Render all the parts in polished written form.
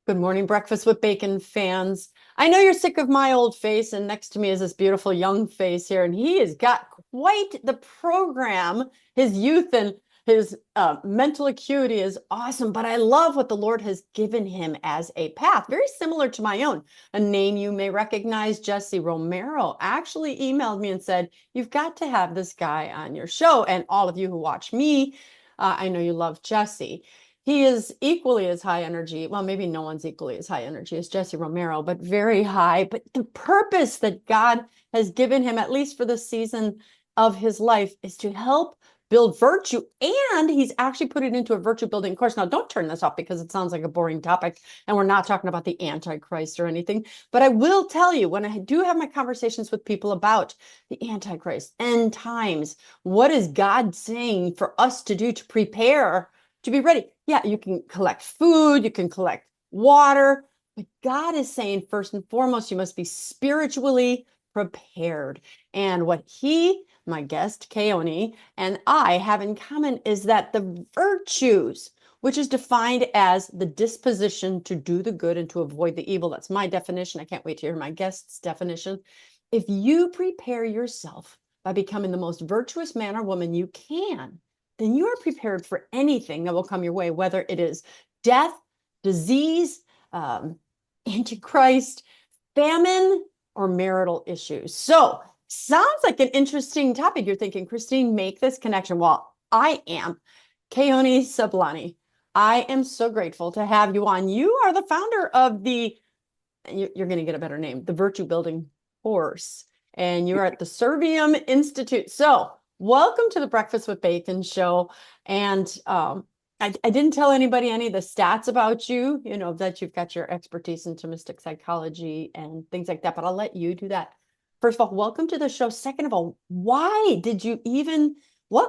Good morning, Breakfast with Bacon fans. I know you're sick of my old face, and next to me is this beautiful young face here, and he has got quite the program. His youth and his mental acuity is awesome, but I love what the Lord has given him as a path, very similar to my own. A name you may recognize, Jesse Romero, actually emailed me and said, "You've got to have this guy on your show." And all of you who watch me, I know you love Jesse. He is equally as high energy. Well, maybe no one's equally as high energy as Jesse Romero, but very high. But the purpose that God has given him, at least for the season of his life, is to help build virtue. And he's actually put it into a virtue building course. Now, don't turn this off because it sounds like a boring topic. And we're not talking about the Antichrist or anything. But I will tell you, when I do have my conversations with people about the Antichrist, end times, what is God saying for us to do to prepare to be ready? Yeah, you can collect food, you can collect water, but God is saying, first and foremost, you must be spiritually prepared. And what he, my guest, Keoni, and I have in common is that the virtues, which is defined as the disposition to do the good and to avoid the evil. That's my definition. I can't wait to hear my guest's definition. If you prepare yourself by becoming the most virtuous man or woman you can, then you are prepared for anything that will come your way, whether it is death, disease, um, antichrist, famine, or marital issues. So, sounds like an interesting topic. You're thinking, Christine, make this connection. Well, I am. Keoni Sablani, I am so grateful to have you on. You are the founder of you're going to get a better name, the Virtue Building Course, and you're at the Servium Institute. So, welcome to the Breakfast with Bacon show. And I didn't tell anybody any of the stats about you, that you've got your expertise in Tomistic psychology and things like that, but I'll let you do that. First of all, welcome to the show. Second of all, what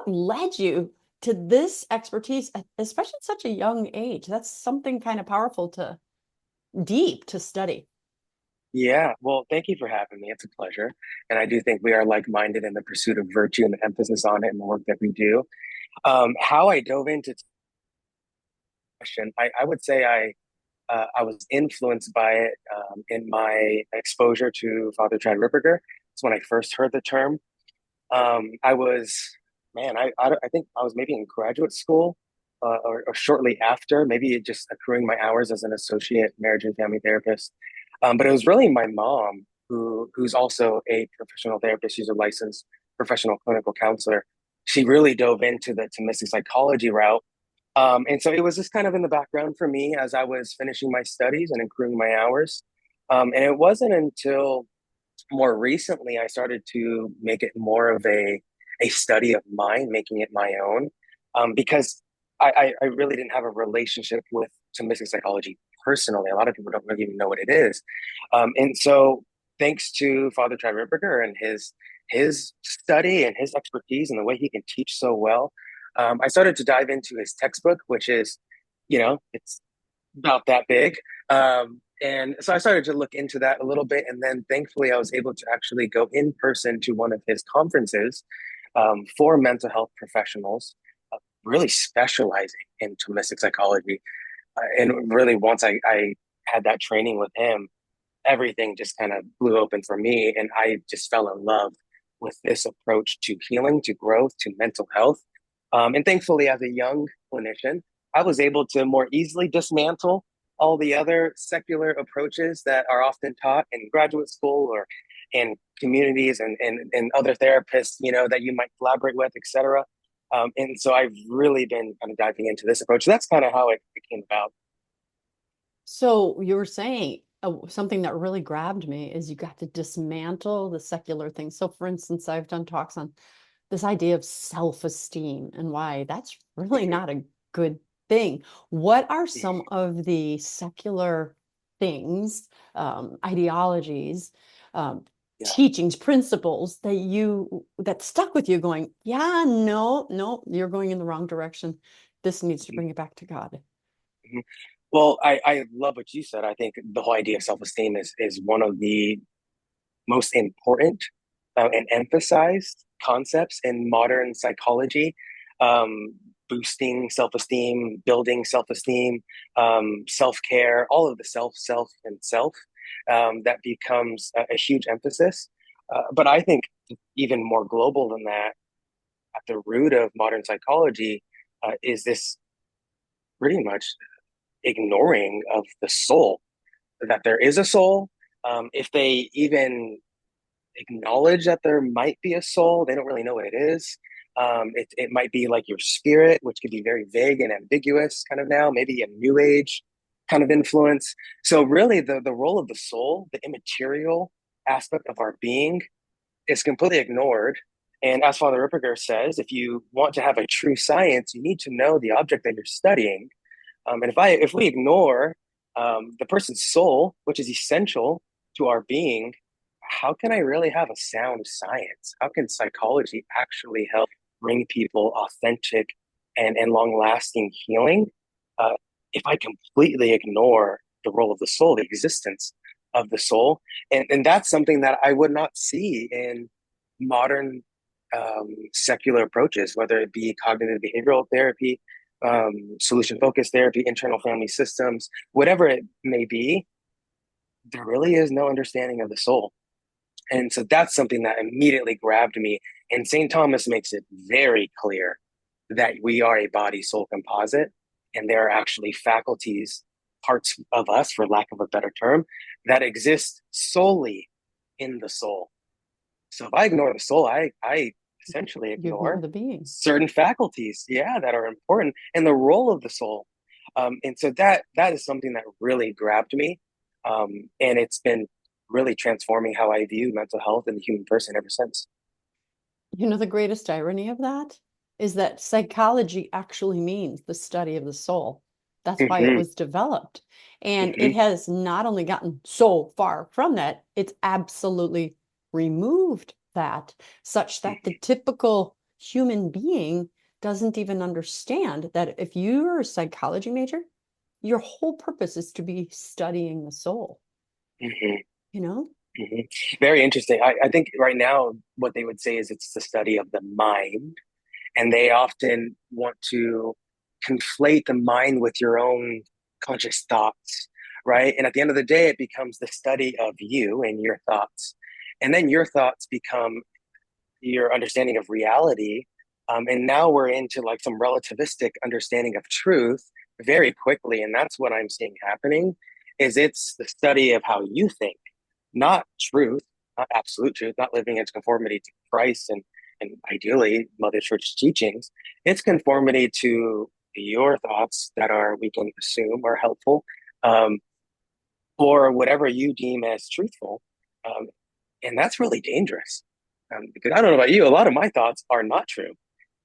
led you to this expertise, especially at such a young age? That's something kind of powerful deep to study. Yeah, well, thank you for having me. It's a pleasure. And I do think we are like-minded in the pursuit of virtue and the emphasis on it in the work that we do. How I dove into this question, I would say I was influenced by it in my exposure to Father Chad Ripperger. It's when I first heard the term. I was, man, I think I was maybe in graduate school or shortly after, maybe just accruing my hours as an associate marriage and family therapist. But it was really my mom who's also a professional therapist. She's a licensed professional clinical counselor. She really dove into the Tomistic psychology route. And so it was just kind of in the background for me as I was finishing my studies and accruing my hours. And it wasn't until more recently I started to make it more of a study of mine, making it my own, because I really didn't have a relationship with Tomistic psychology personally. A lot of people don't really even know what it is. And so thanks to Father Chad Ripperger and his study and his expertise and the way he can teach so well, I started to dive into his textbook, which is, it's about that big. And so I started to look into that a little bit. And then thankfully, I was able to actually go in person to one of his conferences for mental health professionals, really specializing in Tomistic psychology. And really, once I had that training with him, everything just kind of blew open for me. And I just fell in love with this approach to healing, to growth, to mental health. And thankfully, as a young clinician, I was able to more easily dismantle all the other secular approaches that are often taught in graduate school or in communities and other therapists, that you might collaborate with, et cetera. And so I've really been kind of diving into this approach. That's kind of how it came about. So you were saying something that really grabbed me is you got to dismantle the secular thing. So, for instance, I've done talks on this idea of self-esteem and why that's really Mhm. not a good thing. What are some Mhm. of the secular things, ideologies, um, Yeah. teachings, principles that stuck with you going, yeah, no, no, you're going in the wrong direction. This needs to Mhm. bring it back to God. Mhm. Well, I love what you said. I think the whole idea of self-esteem is one of the most important and emphasized concepts in modern psychology. Um, boosting self-esteem, building self-esteem, self-care, all of the self, that becomes a huge emphasis. But I think even more global than that, at the root of modern psychology, is this pretty much ignoring of the soul, that there is a soul. If they even acknowledge that there might be a soul, they don't really know what it is. It might be like your spirit, which could be very vague and ambiguous kind of now, maybe a new age kind of influence. So really the role of the soul, the immaterial aspect of our being, is completely ignored. And as Father Ripperger says, if you want to have a true science, you need to know the object that you're studying. And if we ignore the person's soul, which is essential to our being, how can I really have a sound science? How can psychology actually help bring people authentic and long lasting healing uh, if I completely ignore the role of the soul, the existence of the soul? And that's something that I would not see in modern secular approaches, whether it be cognitive behavioral therapy, solution focused therapy, internal family systems, whatever it may be. There really is no understanding of the soul. And so that's something that immediately grabbed me. And St. Thomas makes it very clear that we are a body soul composite, and there are actually faculties, parts of us, for lack of a better term, that exist solely in the soul. So if I ignore the soul, I essentially You ignore ignore the being. certain faculties, yeah, that are important, and the role of the soul. And so that is something that really grabbed me, and it's been really transforming how I view mental health and the human person ever since. You know, the greatest irony of that is that psychology actually means the study of the soul. That's why it Hmm. was developed. And it Hmm. has not only gotten so far from that, it's absolutely removed that, such that the typical human being doesn't even understand that if you're a psychology major, your whole purpose is to be studying the soul, Hmm. you know? Hmm. Very interesting. I think right now what they would say is it's the study of the mind, and they often want to conflate the mind with your own conscious thoughts, right? And at the end of the day, it becomes the study of you and your thoughts, and then your thoughts become your understanding of reality. And now we're into like some relativistic understanding of truth very quickly, and that's what I'm seeing happening. Is it's the study of how you think, not truth, not absolute truth, not living into conformity to Christ and ideally Mother Church teachings. It's conformity to your thoughts that are, we can assume, are helpful, um, or whatever you deem as truthful. Um, and that's really dangerous, because I don't know about you, a lot of my thoughts are not true,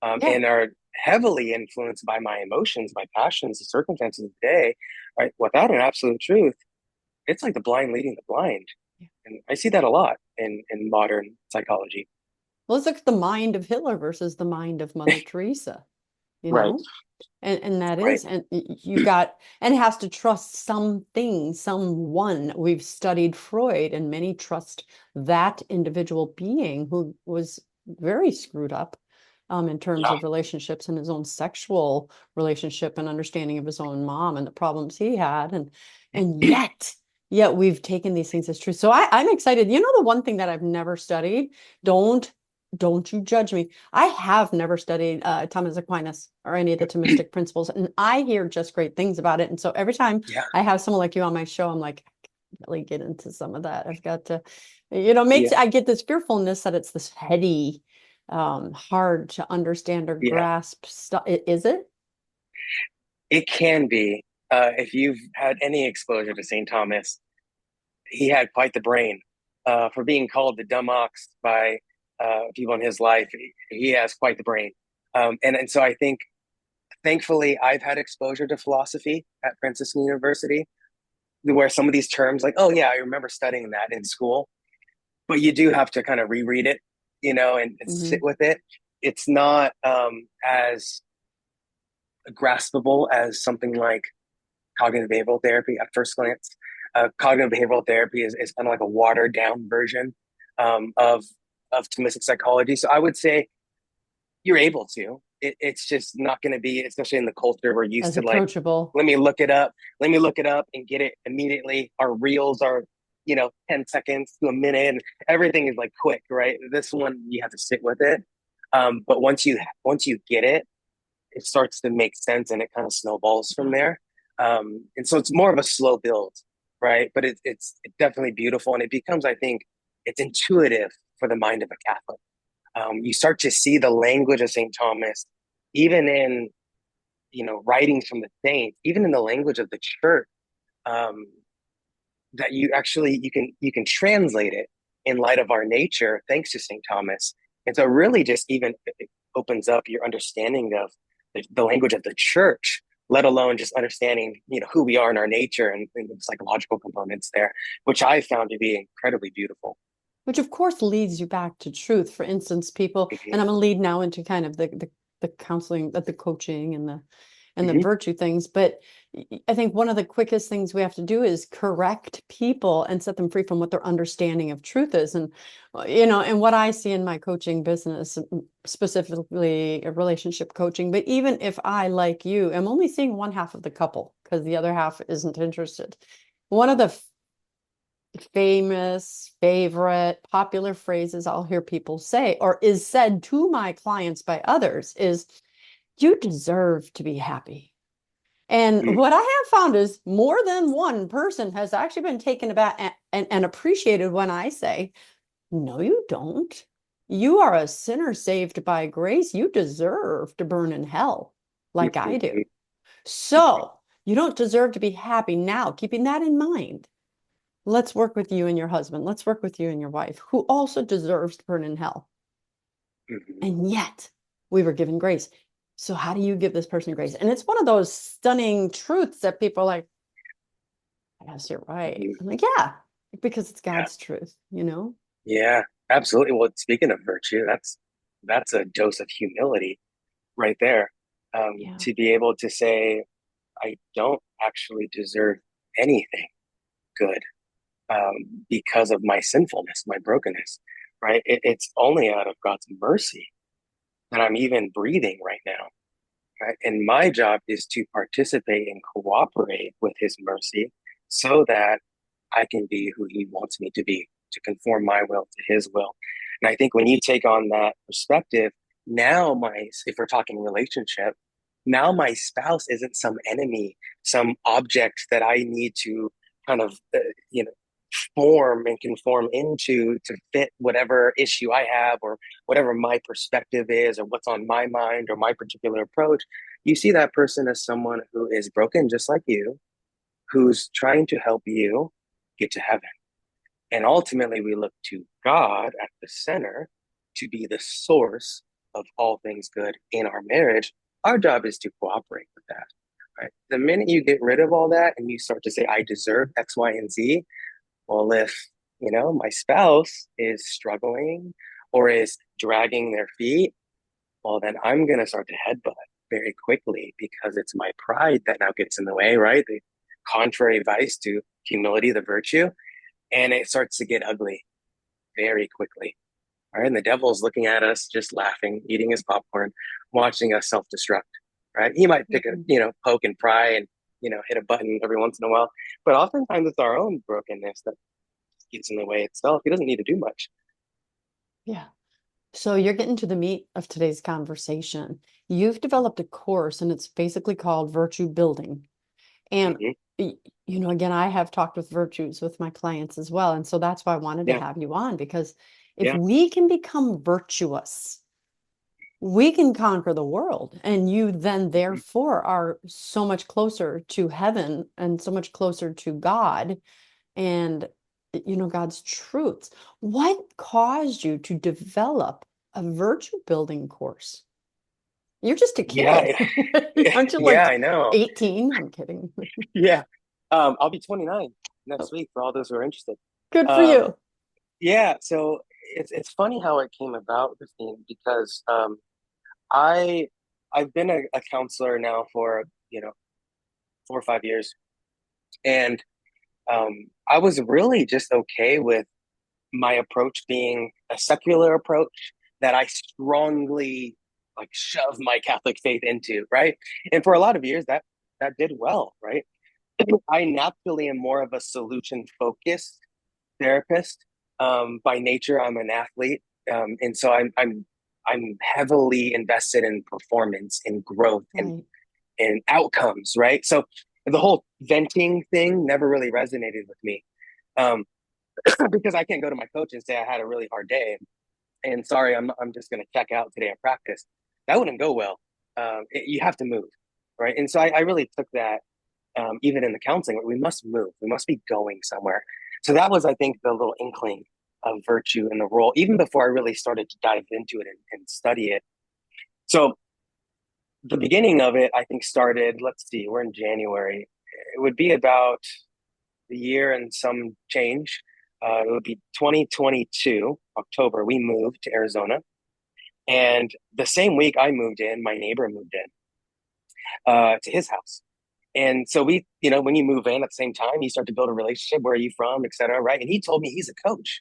Yeah. and are heavily influenced by my emotions, my passions, the circumstances of the day. Right? Without an absolute truth, it's like the blind leading the blind. And I see that a lot in modern psychology. Well, let's look at the mind of Hitler versus the mind of Mother Teresa, you Right, know? And that right. is, and you've got, and has to trust something, someone. We've studied Freud, and many trust that individual being who was very screwed up in terms Yeah. of relationships and his own sexual relationship and understanding of his own mom and the problems he had. And yet we've taken these things as true. So I'm excited. You know, the one thing that I've never studied, don't don't you judge me. I have never studied Thomas Aquinas or any of the Tomistic principles, and I hear just great things about it. And so every time Yeah, I have someone like you on my show, I'm like, I can really get into some of that. I've got to, you know, makes yeah, I get this fearfulness that it's this heady, hard to understand or yeah. grasp stuff. Is it? It can be. If you've had any exposure to St. Thomas, he had quite the brain. For being called the dumb ox by people in his life, he has quite the brain. And so I think, thankfully, I've had exposure to philosophy at Franciscan University, where some of these terms, like, oh, yeah, I remember studying that in school, but you do have to kind of reread it, and sit Hmm. with it. It's not as graspable as something like cognitive behavioral therapy at first glance. Cognitive behavioral therapy is kind of like a watered down version of Thomistic psychology. So I would say you're able to. it's just not going to be, especially in the culture we're used As to, like, approachable. let me look it up, let me look it up and get it immediately. Our reels are, 10 seconds to a minute, and everything is like quick, right? This one, you have to sit with it. But once you get it, it starts to make sense and it kind of snowballs from Yeah. there. And so it's more of a slow build, right? But it's definitely beautiful, and it becomes, I think, it's intuitive for the mind of a Catholic. You start to see the language of St. Thomas, even in, writings from the saints, even in the language of the church, um, that you can translate it in light of our nature, thanks to St. Thomas. And so, really, just even it opens up your understanding of the language of the church, let alone just understanding, who we are in our nature, and the psychological components there, which I found to be incredibly beautiful. Which of course leads you back to truth. For instance, people, and Hmm. I'm gonna lead now into kind of the counseling, the coaching and the Hmm. virtue things. But I think one of the quickest things we have to do is correct people and set them free from what their understanding of truth is. And and what I see in my coaching business, specifically relationship coaching, but even if I, like you, am only seeing one half of the couple because the other half isn't interested. One of the famous, favorite, popular phrases I'll hear people say, or is said to my clients by others, is you deserve to be happy. And Hmm. what I have found is more than one person has actually been taken aback and appreciated when I say, no, you don't. You are a sinner saved by grace. You deserve to burn in hell like I do. Hmm. So you don't deserve to be happy now. Keeping that in mind, let's work with you and your husband. Let's work with you and your wife, who also deserves to burn in hell. Hmm. And yet we were given grace. So how do you give this person grace? And it's one of those stunning truths that people are like, yes, you're right. Hmm. I'm like, yeah, because it's Yeah. God's truth. Yeah, absolutely. Well, speaking of virtue, that's a dose of humility right there. Yeah. To be able to say, I don't actually deserve anything good, because of my sinfulness, my brokenness, right? It's only out of God's mercy that I'm even breathing right now, right? And my job is to participate and cooperate with His mercy so that I can be who He wants me to be, to conform my will to His will. And I think when you take on that perspective, now if we're talking relationship, now my spouse isn't some enemy, some object that I need to kind of, form and conform into to fit whatever issue I have, or whatever my perspective is, or what's on my mind, or my particular approach. You see that person as someone who is broken just like you, who's trying to help you get to heaven. And ultimately, we look to God at the center to be the source of all things good in our marriage. Our job is to cooperate with that. Right. The minute you get rid of all that and you start to say, I deserve X, Y, and Z, well, if, my spouse is struggling or is dragging their feet, well, then I'm going to start to headbutt very quickly, because it's my pride that now gets in the way, right? The contrary vice to humility, the virtue, and it starts to get ugly very quickly. All right. And the devil's looking at us, just laughing, eating his popcorn, watching us self destruct, right? He might pick a, Mhm. poke and pry and, hit a button every once in a while. But oftentimes it's our own brokenness that gets in the way itself. He doesn't need to do much. Yeah. So you're getting to the meat of today's conversation. You've developed a course and it's basically called Virtue Building. And Hmm. again, I have talked with virtues with my clients as well. And so that's why I wanted to Yeah. have you on, because if Yeah. we can become virtuous, we can conquer the world. And you then, Hmm. therefore, are so much closer to heaven and so much closer to God and, God's truths. What caused you to develop a virtue building course? You're just a Yeah. kid. Aren't you Yeah, like I know. 18? I'm kidding. Yeah. I'll be 29 next week for all those who are interested. Good for Um, you. yeah. So it's funny how it came about, Christine, because I I've been a counselor now for 4 or 5 years, and I was really just okay with my approach being a secular approach that I strongly like shove my Catholic faith into, right? And for a lot of years that did well, right? I naturally am more of a solution focused therapist. By nature, I'm an athlete, and so I'm heavily invested in performance and growth Right. and outcomes, right? So the whole venting thing never really resonated with me, um, because I can't go to my coach and say I had a really hard day and sorry, I'm just going to check out today at practice. That wouldn't go well. You have to move, right? And so I really took that, even in the counseling, we must move. We must be going somewhere. So that was, I think, the little inkling of virtue in the role, even before I really started to dive into it and study it. So the beginning of it, I think, started, let's see, we're in January. It would be about the year and some change. It would be 2022, October. We moved to Arizona. And the same week I moved in, my neighbor moved in to his house. And so we, when you move in at the same time, you start to build a relationship. Where are you from, et cetera, right? And he told me he's a coach.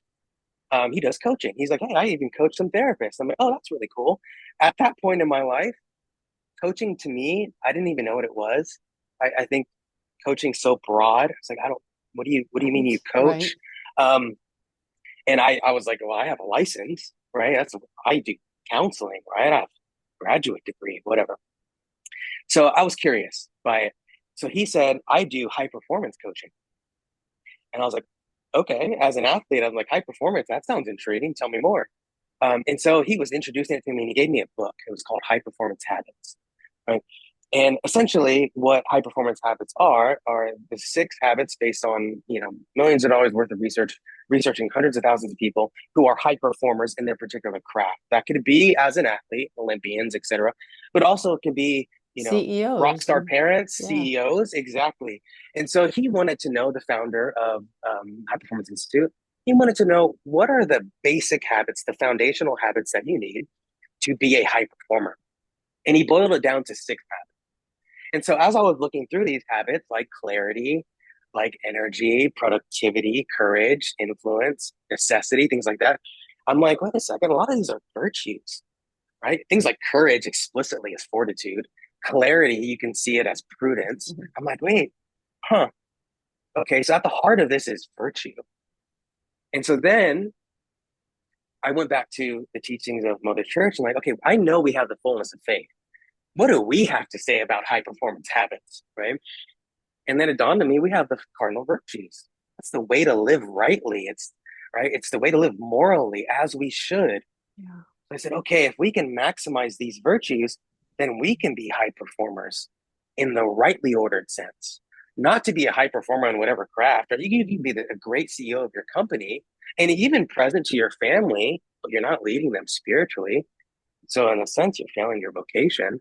He does coaching. He's like, hey, I even coach some therapists. I'm like, oh, that's really cool. At that point in my life, coaching to me, I didn't even know what it was. I think coaching so broad. It's like, I don't. What do you mean you Right. coach? Right. Um, and I was like, well, I have a license, right? That's what I do, counseling, right? I have a graduate degree, whatever. So I was curious by it. So he said, I do high performance coaching. And I was like, okay, as an athlete, I'm like, high performance, that sounds intriguing. Tell me more. And so he was introducing it to me and he gave me a book. It was called High Performance Habits. Right. And essentially what high performance habits are the six habits based on, millions of dollars worth of research, researching hundreds of thousands of people who are high performers in their particular craft. That could be as an athlete, Olympians, etc. But also it could be, rock CEOs star and parents, yeah. CEOs, exactly. And so he wanted to know, the founder of High Performance Institute, he wanted to know what are the basic habits, the foundational habits that you need to be a high performer. And he boiled it down to six habits. And so as I was looking through these habits, like clarity, like energy, productivity, courage, influence, necessity, things like that, I'm like, wait a second, a lot of these are virtues, right? Things like courage explicitly is fortitude. Clarity, you can see it as prudence. Mhm. I'm like, wait, huh. Okay, so at the heart of this is virtue. And so then I went back to the teachings of Mother Church and like, okay, I know we have the fullness of faith. What do we have to say about high performance habits, right? And then it dawned on me, we have the cardinal virtues. That's the way to live rightly. It's right. It's the way to live morally as we should. Yeah. I said, okay, if we can maximize these virtues, then we can be high performers in the rightly ordered sense. Not to be a high performer in whatever craft, or you can be a great CEO of your company and even present to your family, but you're not leading them spiritually. So in a sense, you're failing your vocation.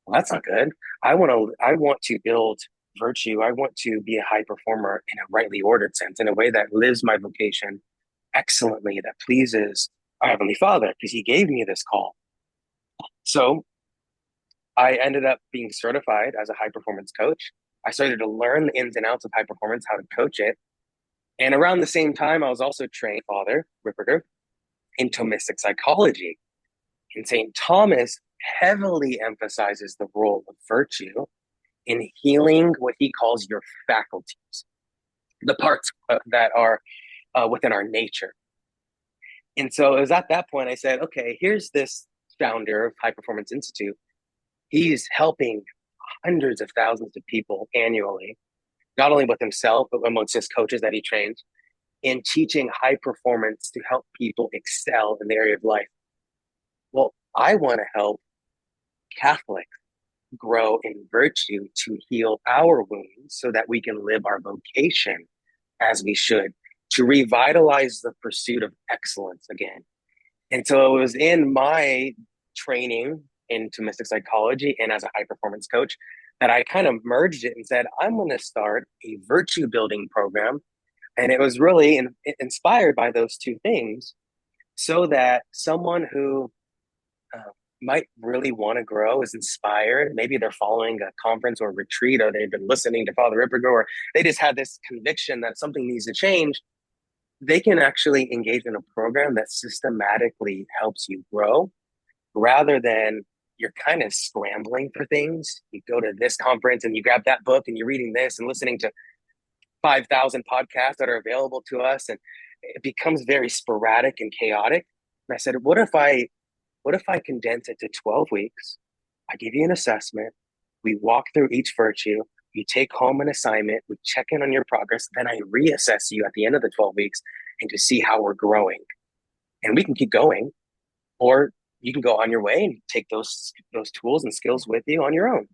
Well, that's not good. I want to build virtue. I want to be a high performer in a rightly ordered sense, in a way that lives my vocation excellently, that pleases our Heavenly Father, because He gave me this call. So I ended up being certified as a high performance coach. I started to learn the ins and outs of high performance, how to coach it. And around the same time, I was also trained, Father Ripperger, in Tomistic psychology. And St. Thomas heavily emphasizes the role of virtue in healing what he calls your faculties, the parts that are within our nature. And so it was at that point I said, okay, here's this founder of High Performance Institute. He's helping hundreds of thousands of people annually, not only with himself, but amongst his coaches that he trains, in teaching high performance to help people excel in the area of life. Well, I want to help Catholics grow in virtue to heal our wounds so that we can live our vocation as we should, to revitalize the pursuit of excellence again. And so it was in my training into mystic psychology and as a high performance coach that I kind of merged it and said, I'm going to start a virtue building program. And it was really inspired by those two things, so that someone who uh, might really want to grow is inspired. Maybe they're following a conference or retreat, or they've been listening to Father Ripperger, or they just had this conviction that something needs to change. They can actually engage in a program that systematically helps you grow rather than you're kind of scrambling for things. You go to this conference and you grab that book and you're reading this and listening to 5,000 podcasts that are available to us. And it becomes very sporadic and chaotic. And I said, what if I condense it to 12 weeks? I give you an assessment. We walk through each virtue. You take home an assignment. We check in on your progress. Then I reassess you at the end of the 12 weeks and to see how we're growing. And we can keep going, or you can go on your way and take those tools and skills with you on your own.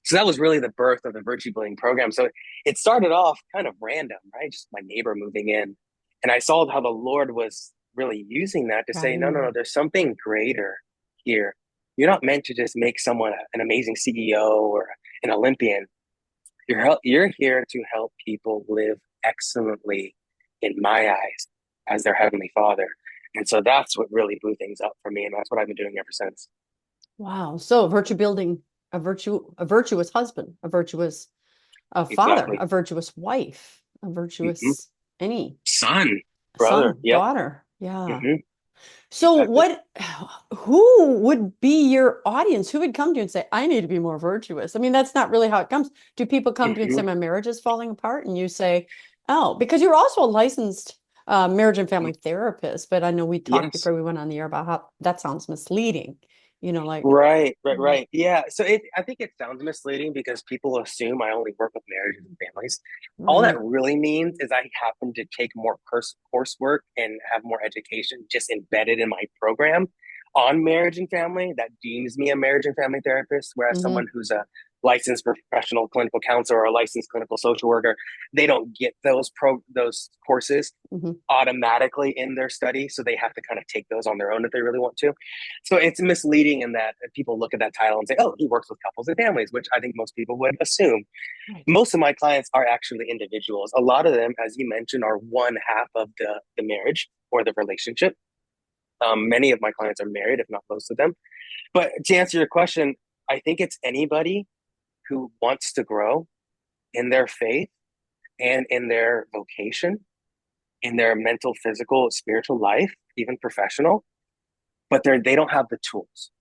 So that was really the birth of the virtue building program. So it started off kind of random, right? Just my neighbor moving in. And I saw how the Lord was really using that to say, no, no, no, Right. there's something greater here. You're not meant to just make someone an amazing CEO or an Olympian. You're here to help people live excellently in my eyes as their Heavenly Father. And so that's what really blew things up for me. And that's what I've been doing ever since. Wow. So virtue building, a virtuous husband, a virtuous father, Exactly. a virtuous wife, a Hmm. virtuous any Son, brother. son, Yep. daughter. Yeah. Hmm. So Exactly. who would be your audience? Who would come to you and say, I need to be more virtuous? I mean, that's not really how it comes. Do people come to you and say, Hmm. my marriage is falling apart? And you say, oh, because you're also a licensed marriage and family therapist. But I know we talked Yes. before we went on the air about how that sounds misleading. Like, Right, right, mm, right. Yeah. So I think it sounds misleading because people assume I only work with marriages and families. All that right. really means is I happen to take more coursework and have more education just embedded in my program on marriage and family that deems me a marriage and family therapist, whereas Hmm. someone who's a licensed professional clinical counselor or a licensed clinical social worker, they don't get those courses Hmm. automatically in their study, so they have to kind of take those on their own if they really want to. So it's misleading in that people look at that title and say, oh, he works with couples and families, which I think most people would assume. Right. Most of my clients are actually individuals. A lot of them, as you mentioned, are one half of the marriage or the relationship. Many of my clients are married, if not most of them. But to answer your question, I think it's anybody who wants to grow in their faith and in their vocation, in their mental, physical, spiritual life, even professional, but they don't have the tools,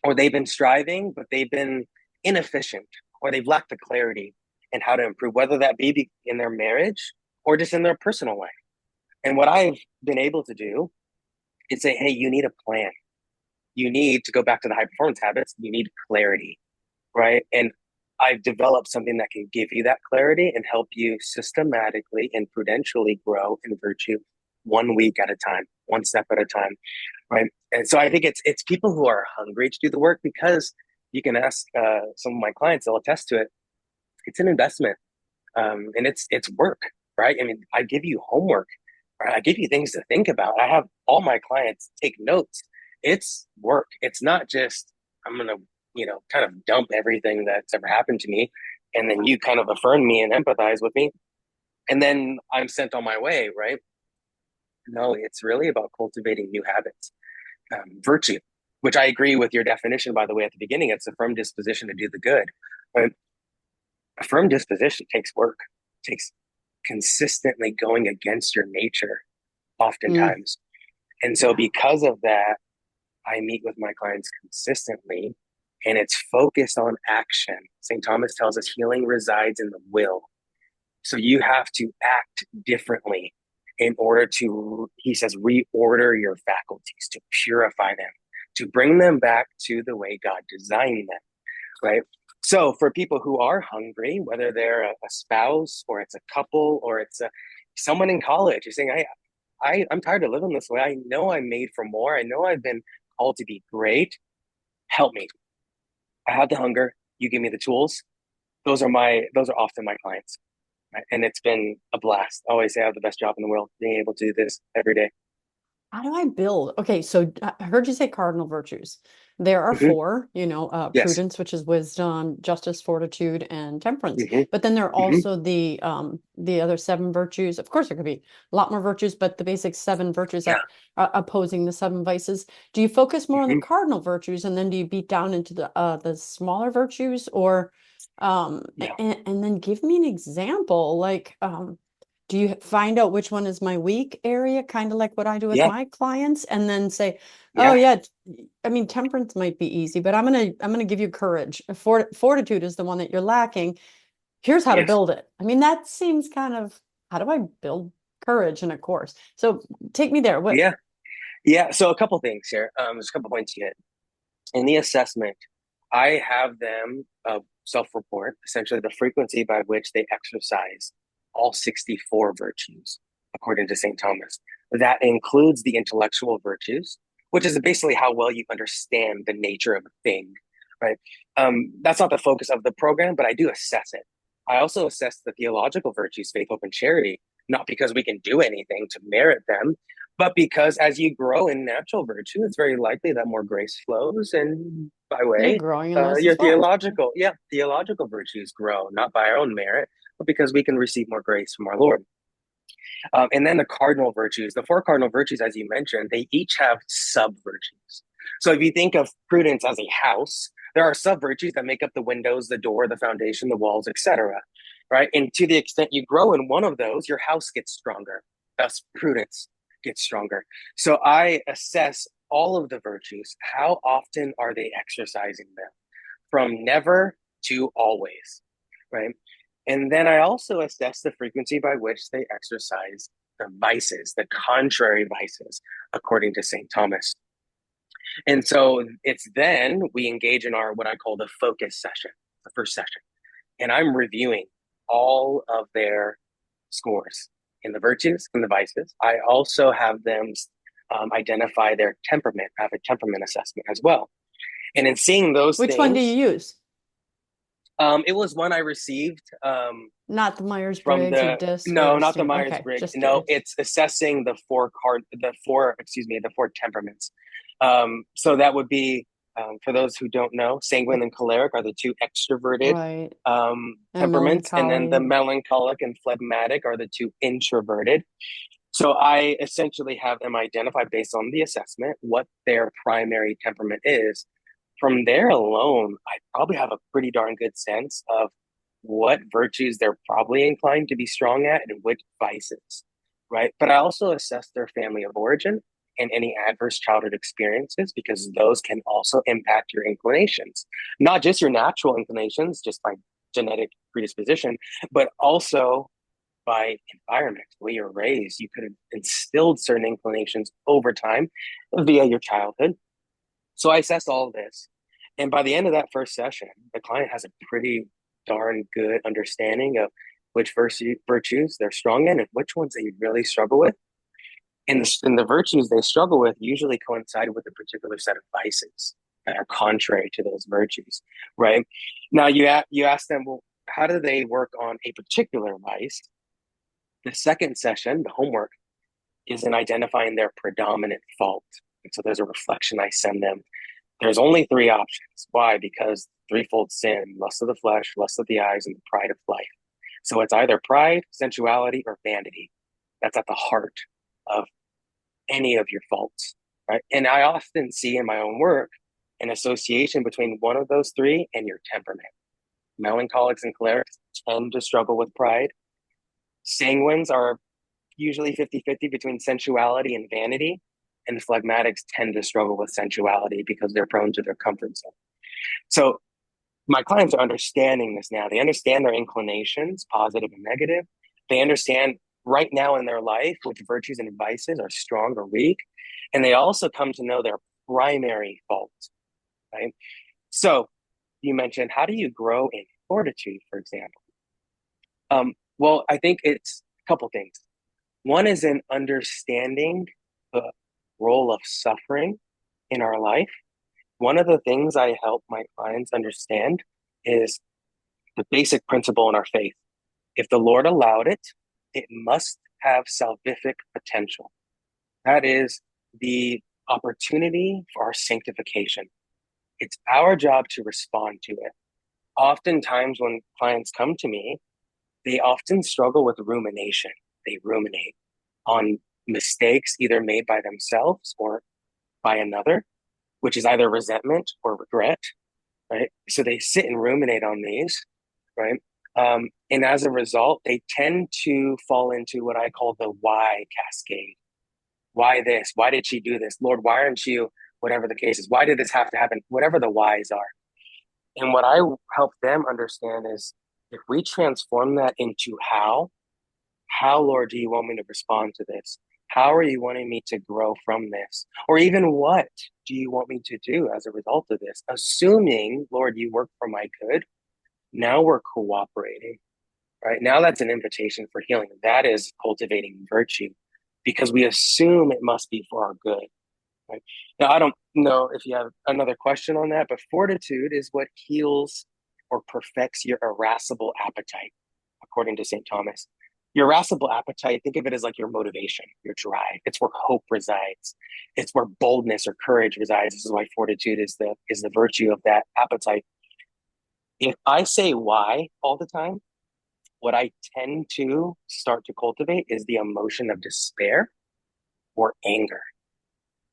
or they've been striving, but they've been inefficient, or they've lacked the clarity in how to improve, whether that be in their marriage or just in their personal life. And what I've been able to do is say, hey, you need a plan. You need to go back to the high performance habits. You need clarity, right? And I've developed something that can give you that clarity and help you systematically and prudentially grow in virtue 1 week at a time, one step at a time, right? And so I think it's people who are hungry to do the work, because you can ask some of my clients; they'll attest to it. It's an investment, and it's work, right? I mean, I give you homework, right? I give you things to think about. I have all my clients take notes. It's work. It's not just I'm gonna kind of dump everything that's ever happened to me, and then you kind of affirm me and empathize with me, and then I'm sent on my way, right? No, it's really about cultivating new habits, virtue, which I agree with your definition, by the way, at the beginning. It's a firm disposition to do the good. But a firm disposition takes work, takes consistently going against your nature, Mm, oftentimes. And so, yeah. because of that, I meet with my clients consistently, and it's focused on action. St. Thomas tells us healing resides in the will. So, you have to act differently in order to, he says, reorder your faculties, to purify them, to bring them back to the way God designed them, right? So for people who are hungry, whether they're a spouse or it's a couple or it's someone in college, you're saying, I'm tired of living this way. I know I'm made for more. I know I've been called to be great. Help me. I have the hunger. You give me the tools. Those are often my clients. Right? And it's been a blast. I always say I have the best job in the world, being able to do this every day. How do I build? Okay, so I heard you say cardinal virtues. There are Mm-hmm. four, Yes. prudence, which is wisdom, justice, fortitude, and temperance. Mm-hmm. But then there are Mm-hmm. also the other seven virtues. Of course, there could be a lot more virtues, but the basic seven virtues Yeah. that are opposing the seven vices. Do you focus more on the Mm-hmm. cardinal virtues, and then do you beat down into the smaller virtues, or Yeah. and then give me an example, like do you find out which one is my weak area, kind of like what I do with Yeah, my clients, and then say, oh yeah, yeah, I mean, temperance might be easy, but I'm gonna give you courage. Fortitude is the one that you're lacking. Here's how to yes, build it. I mean, that seems kind of, how do I build courage in a course? So take me there. What? yeah, yeah. So a couple things here. There's a couple points you hit. In the assessment, I have them self-report essentially the frequency by which they exercise all 64 virtues, according to St. Thomas. That includes the intellectual virtues, which is basically how well you understand the nature of a thing, right? That's not the focus of the program, but I do assess it. I also assess the theological virtues, faith, hope, and charity, not because we can do anything to merit them, but because as you grow in natural virtue, it's very likely that more grace flows, and by You're way, growing in those your as well. theological virtues grow, not by our own merit, but because we can receive more grace from our Lord. And then the cardinal virtues, the four cardinal virtues, as you mentioned, they each have sub virtues. So if you think of prudence as a house, there are sub virtues that make up the windows, the door, the foundation, the walls, etc. Right? And to the extent you grow in one of those, your house gets stronger. Thus, prudence gets stronger. So I assess all of the virtues. How often are they exercising them? From never to always, right? And then I also assess the frequency by which they exercise the vices, the contrary vices, according to St. Thomas. And so it's then we engage in our what I call the focus session, the first session. And I'm reviewing all of their scores in the virtues and the vices. I also have them identify their temperament. I have a temperament assessment as well. And in seeing those Which one do things, you use? it was one I received Not the from Myers-Briggs or the DISC no, or not the Stanford. Myers Okay, Briggs. just No, curious. it's assessing the four temperaments. So that would be for those who don't know, sanguine and choleric are the two extroverted Right. And temperaments, and then the melancholy. melancholic and phlegmatic are the two introverted. So I essentially have them identify based on the assessment what their primary temperament is. From there alone, I probably have a pretty darn good sense of what virtues they're probably inclined to be strong at and which vices, right? But I also assess their family of origin and any adverse childhood experiences because those can also impact your inclinations, not just your natural inclinations, just by genetic predisposition, but also by environment, the way you're raised. You could have instilled certain inclinations over time via your childhood. So I assess all of this. And by the end of that first session, the client has a pretty darn good understanding of which virtues they're strong in and which ones they really struggle with. And the virtues they struggle with usually coincide with a particular set of vices that are contrary to those virtues, right? Now you ask them, well, how do they work on a particular vice? The second session, the homework, is in identifying their predominant fault. And so there's a reflection I send them. There's only three options. Why? Because threefold sin, lust of the flesh, lust of the eyes, and the pride of life. So it's either pride, sensuality, or vanity. That's at the heart of any of your faults, right? And I often see in my own work an association between one of those three and your temperament. Melancholics and cholerics tend to struggle with pride. Sanguines are usually 50-50 between sensuality and vanity. And phlegmatics tend to struggle with sensuality because they're prone to their comfort zone. So my clients are understanding this now. They understand their inclinations, positive and negative. They understand right now in their life which virtues and vices are strong or weak. And they also come to know their primary faults, right? So you mentioned, how do you grow in fortitude, for example? Well, I think it's a couple things. One is in understanding the role of suffering in our life. One of the things I help my clients understand is the basic principle in our faith. If the Lord allowed it, it must have salvific potential. That is the opportunity for our sanctification. It's our job to respond to it. Oftentimes, when clients come to me, they often struggle with rumination. They ruminate on mistakes either made by themselves or by another, which is either resentment or regret, right? So they sit and ruminate on these, right? And as a result, they tend to fall into what I call the why cascade. Why this? Why did she do this? Lord, why aren't you, whatever the case is? Why did this have to happen? Whatever the whys are. And what I help them understand is if we transform that into how, Lord, do you want me to respond to this? How are you wanting me to grow from this? Or even what do you want me to do as a result of this? Assuming, Lord, you work for my good, now we're cooperating, right? Now that's an invitation for healing. That is cultivating virtue because we assume it must be for our good, right? Now, I don't know if you have another question on that, but fortitude is what heals or perfects your irascible appetite, according to St. Thomas. Your irascible appetite, think of it as like your motivation, your drive. It's where hope resides. It's where boldness or courage resides. This is why fortitude is the virtue of that appetite. If I say why all the time, what I tend to start to cultivate is the emotion of despair or anger,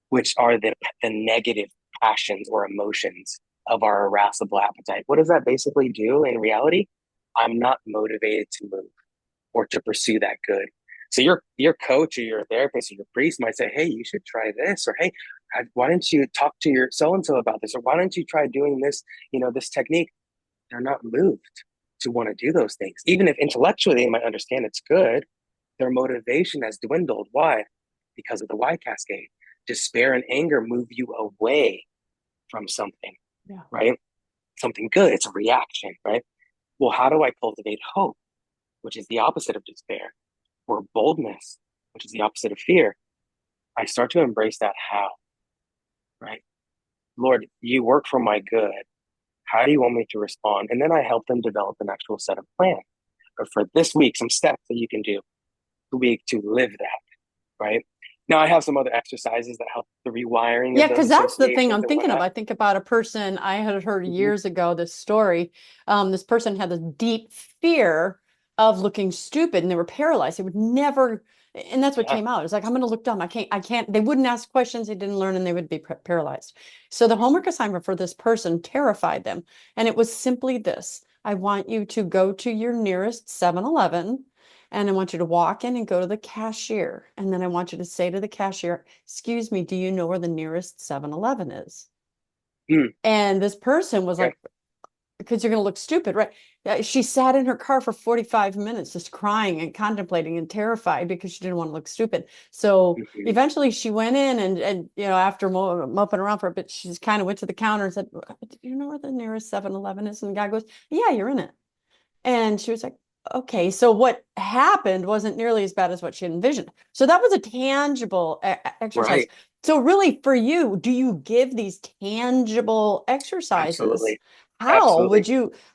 which are the negative passions or emotions of our irascible appetite. What does that basically do in reality? I'm not motivated to move or to pursue that good. So your coach or your therapist or your priest might say, "Hey, you should try this," or "Hey, why don't you talk to your so and so about this?" or "Why don't you try doing this? This technique." They're not moved to want to do those things, even if intellectually they might understand it's good. Their motivation has dwindled. Why? Because of the why cascade. Despair and anger move you away from something, Yeah. right? Something good. It's a reaction, right? Well, how do I cultivate hope, which is the opposite of despair, or boldness, which is the opposite of fear? I start to embrace that how, right? Lord, you work for my good. How do you want me to respond? And then I help them develop an actual set of plans. Or for this week, some steps that you can do the week to live that, right? Now I have some other exercises that help the rewiring Yeah, of those because that's the thing associations I'm and thinking of. whatnot. I think about a person I had heard Mm-hmm. years ago this story. This person had this deep fear of looking stupid and they were paralyzed. They would never, and that's what Yeah. came out. It's like, I'm going to look dumb. I can't, they wouldn't ask questions they didn't learn and they would be paralyzed. So the homework assignment for this person terrified them. And it was simply this: I want you to go to your nearest 7-Eleven and I want you to walk in and go to the cashier. And then I want you to say to the cashier, "Excuse me, do you know where the nearest 7-Eleven is?" Mm, And this person was okay. like, "Because you're going to look stupid, right?" She sat in her car for 45 minutes just crying and contemplating and terrified because she didn't want to look stupid. So Mm-hmm. eventually she went in and after moping around for a bit, she just kind of went to the counter and said, "Do you know where the nearest 7-Eleven is?" And the guy goes, "Yeah, you're in it." And she was like, "Okay." So what happened wasn't nearly as bad as what she envisioned. So that was a tangible exercise. Right. So really for you, do you give these tangible exercises? Absolutely. Absolutely.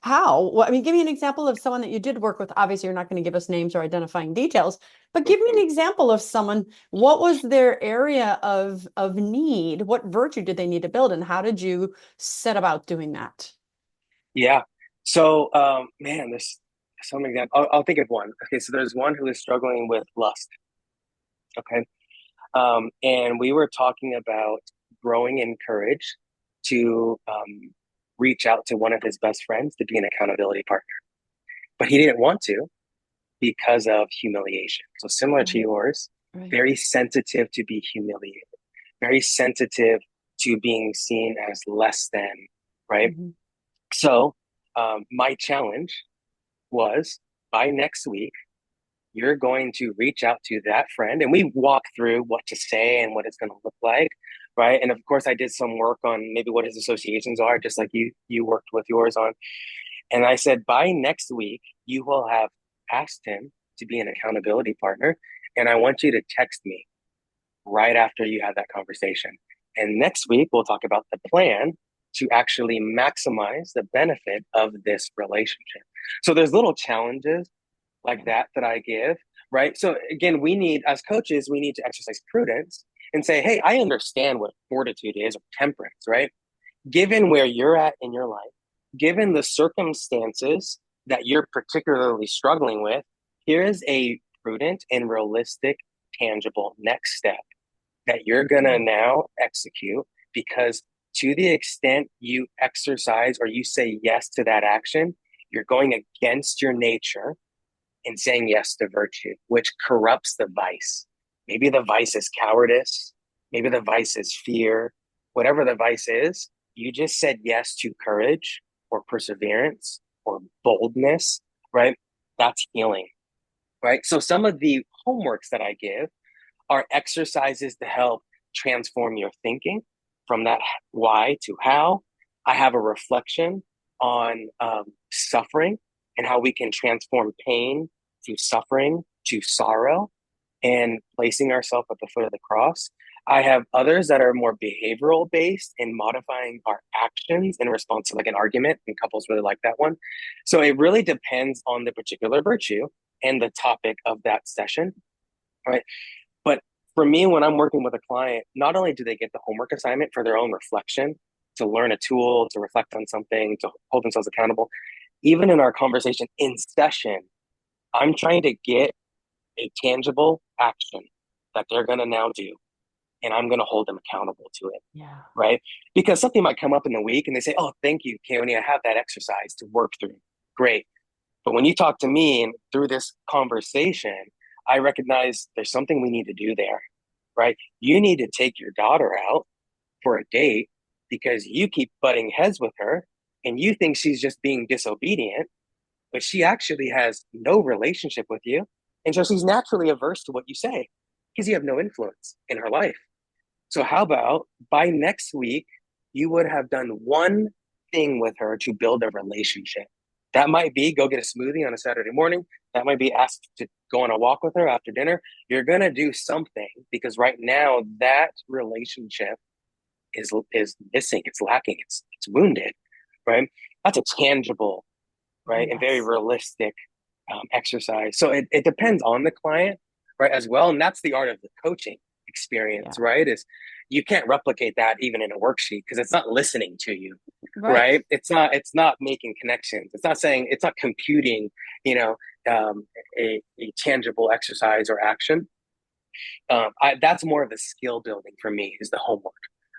I mean, give me an example of someone that you did work with. Obviously, you're not going to give us names or identifying details, but give me Mm-hmm. an example of someone. What was their area of need? What virtue did they need to build? And how did you set about doing that? Yeah. So, man, there's some example. I'll think of one. Okay. So there's one who is struggling with lust. Okay. And we were talking about growing in courage to reach out to one of his best friends to be an accountability partner. But he didn't want to because of humiliation. So, similar to Right, yours, right. very sensitive to be humiliated, very sensitive to being seen as less than, right? Mhm. So, my challenge was by next week, you're going to reach out to that friend and we walk through what to say and what it's going to look like, right? And of course I did some work on maybe what his associations are, just like you worked with yours on. And I said by next week you will have asked him to be an accountability partner, and I want you to text me right after you have that conversation. And next week we'll talk about the plan to actually maximize the benefit of this relationship. So there's little challenges like Yeah. that I give, right? So again, as coaches, we need to exercise prudence and say, hey, I understand what fortitude is or temperance, right? Given where you're at in your life, given the circumstances that you're particularly struggling with, here is a prudent and realistic, tangible next step that you're going to Yeah. now execute because to the extent you exercise or you say yes to that action, You're going against your nature and saying yes to virtue, which corrupts the vice. Maybe the vice is cowardice. Maybe the vice is fear. Whatever the vice is, you just said yes to courage or perseverance or boldness, right? That's healing, right? So some of the homeworks that I give are exercises to help transform your thinking from that why to how. I have a reflection on suffering and how we can transform pain to suffering to sorrow and placing ourselves at the foot of the cross. I have others that are more behavioral based in modifying our actions in response to like an argument, and couples really like that one. So it really depends on the particular virtue and the topic of that session, right? But for me, when I'm working with a client, not only do they get the homework assignment for their own reflection, to learn a tool, to reflect on something, to hold themselves accountable, even in our conversation in session, I'm trying to get a tangible action that they're going to now do, and I'm going to hold them accountable to it, Yeah. right? Because something might come up in the week and they say, oh, thank you, Keoni, I have that exercise to work through. Great. But when you talk to me and through this conversation, I recognize there's something we need to do there, right? You need to take your daughter out for a date because you keep butting heads with her and you think she's just being disobedient, but she actually has no relationship with you. And so she's naturally averse to what you say because you have no influence in her life. So, how about by next week, you would have done one thing with her to build a relationship? That might be go get a smoothie on a Saturday morning. That might be ask to go on a walk with her after dinner. You're going to do something because right now that relationship is missing. It's lacking. It's wounded, right? That's a tangible, right, and very Yes. realistic exercise. So it depends on the client, right, as well. And that's the art of the coaching experience, Yeah. right? Is you can't replicate that even in a worksheet because it's not listening to you, Right. right? It's not making connections. It's not saying it's not computing, you know, a tangible exercise or action. That's more of the skill building for me is the homework,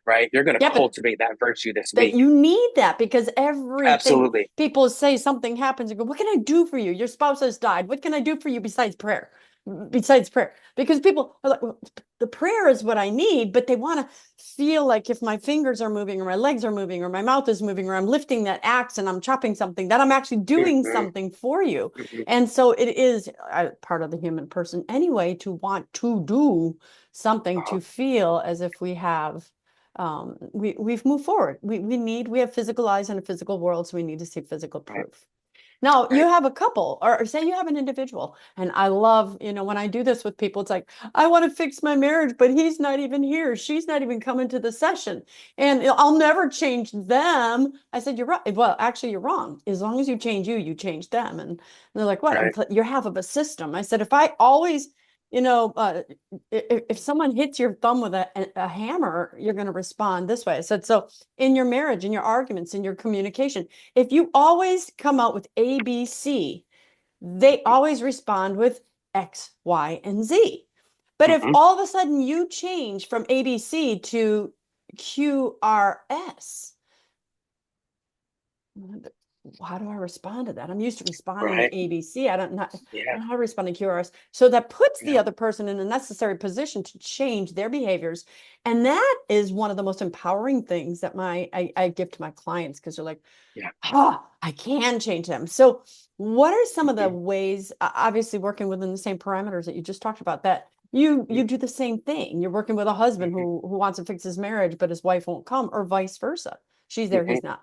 right? You're going to Yeah, but cultivate that virtue this that week. you need that because everything Absolutely. people say something happens and go, what can I do for you? Your spouse has died. What can I do for you besides prayer? Besides prayer. Because people are like, well, the prayer is what I need, but they want to feel like if my fingers are moving or my legs are moving or my mouth is moving or I'm lifting that axe and I'm chopping something, that I'm actually doing Mm-hmm, something for you. mm-hmm, And so it is part of the human person anyway to want to do something uh-huh, to feel as if we have we've moved forward. We have physical eyes in a physical world, so we need to see physical right, proof. Now you right, have a couple, or say you have an individual, and I love, when I do this with people, it's like, I want to fix my marriage, but he's not even here. She's not even coming to the session, and I'll never change them. I said, you're right. Well, actually, you're wrong. As long as you change you, you change them. And they're like, what? right, You're half of a system. I said, if I always, you know, uh, if someone hits your thumb with a hammer, you're going to respond this way. I said, so in your marriage, in your arguments, in your communication, if you always come out with A, B, C, they always respond with X, Y, and Z. But if mm-hmm, all of a sudden you change from ABC to QRS, how do I respond to that? I'm used to responding to right, ABC. I yeah, don't know how to respond to QRS. So that puts the yeah, other person in a necessary position to change their behaviors. And that is one of the most empowering things that I give to my clients because they're like, yeah, I can change them. So what are some of the mm-hmm, ways, obviously working within the same parameters that you just talked about, that you do the same thing? You're working with a husband mm-hmm, who wants to fix his marriage, but his wife won't come, or vice versa. She's there, mm-hmm. he's not.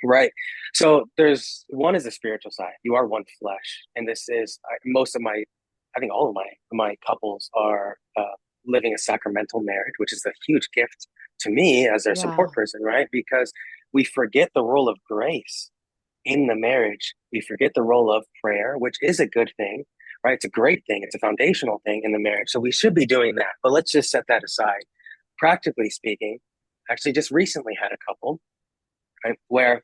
Right. So there's one is the spiritual side. You are one flesh, and this is most of my, I think all of my couples are living a sacramental marriage, which is a huge gift to me as their support Yeah. person, right? Because we forget the role of grace in the marriage. We forget the role of prayer, which is a good thing, right? It's a great thing. It's a foundational thing in the marriage. So we should be doing that. But let's just set that aside. Practically speaking, actually, just recently had a couple, right, where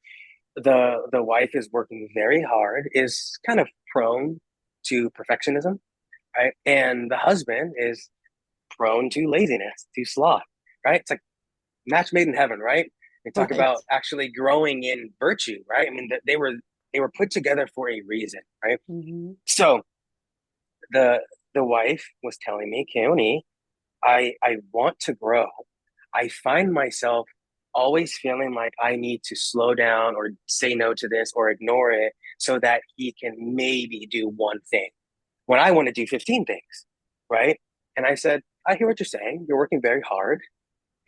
the wife is working very hard, is kind of prone to perfectionism, right? And the husband is prone to laziness, to sloth, right? It's like match made in heaven, right? They talk Right. about actually growing in virtue, right? I mean, they They were put together for a reason, right? Hmm. So the the wife was telling me, Keoni, I want to grow. I find myself always feeling like I need to slow down or say no to this or ignore it so that he can maybe do one thing when I want to do 15 things, right? And I said, I hear what you're saying. You're working very hard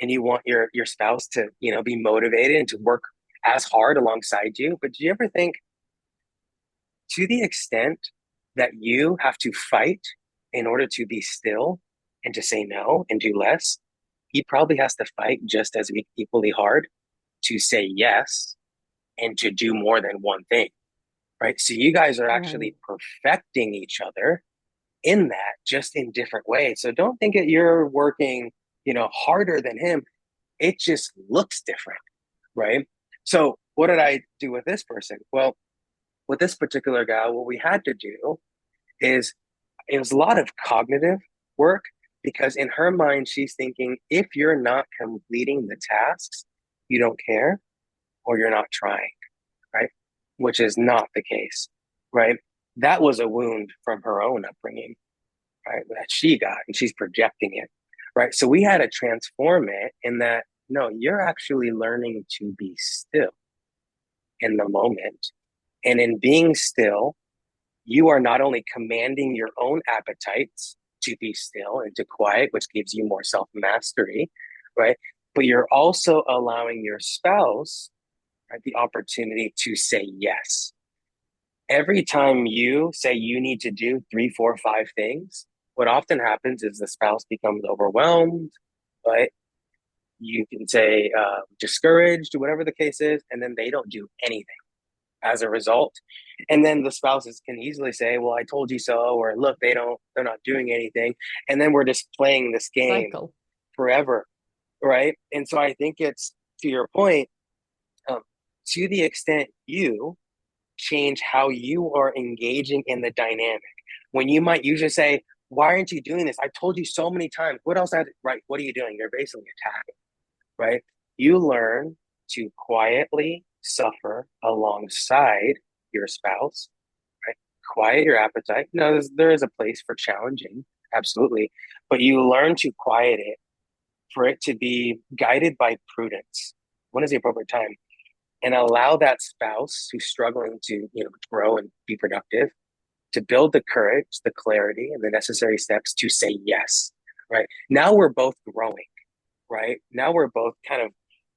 and you want your spouse to, be motivated and to work as hard alongside you. But do you ever think to the extent that you have to fight in order to be still and to say no and do less, he probably has to fight just as equally hard to say yes and to do more than one thing, right? So you guys are Right. actually perfecting each other in that, just in different ways. So don't think that you're working, harder than him. It just looks different, right? So what did I do with this person? Well, with this particular guy, what we had to do is it was a lot of cognitive work because in her mind, she's thinking if you're not completing the tasks, you don't care or you're not trying, right? Which is not the case, right? That was a wound from her own upbringing, right? That she got and she's projecting it, right? So we had to transform it in that, no, you're actually learning to be still in the moment. And in being still, you are not only commanding your own appetites to be still and to quiet, which gives you more self mastery, right? But you're also allowing your spouse, right, the opportunity to say yes. Every time you say you need to do three, four, five things, what often happens is the spouse becomes overwhelmed, right? You can say discouraged, whatever the case is, and then they don't do anything as a result. And then the spouses can easily say, well, I told you so, or look, they're not doing anything. And then we're just playing this game Cycle. forever. Right. And so I think it's to your point, um, to the extent you change how you are engaging in the dynamic, when you might usually say, why aren't you doing this? I told you so many times. What else? Right. What are you doing? You're basically attacking, right? You learn to quietly suffer alongside your spouse, right? Quiet your appetite. No, there is a place for challenging, absolutely. But you learn to quiet it for it to be guided by prudence. When is the appropriate time? And allow that spouse who's struggling to, grow and be productive to build the courage, the clarity, and the necessary steps to say yes, right? Now we're both growing, right? Now we're both kind of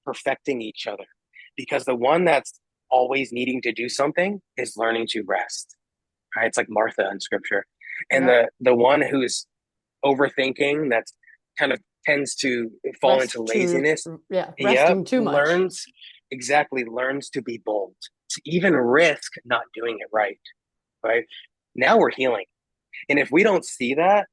perfecting each other because the one that's always needing to do something is learning to rest, right? It's like Martha in scripture. And Yep. the one who's overthinking, that's kind of tends to fall into Rest too, laziness. yeah, Yep, resting too much. learns exactly learns to be bold, to even risk not doing it right, right? Now we're healing. And if we don't see that,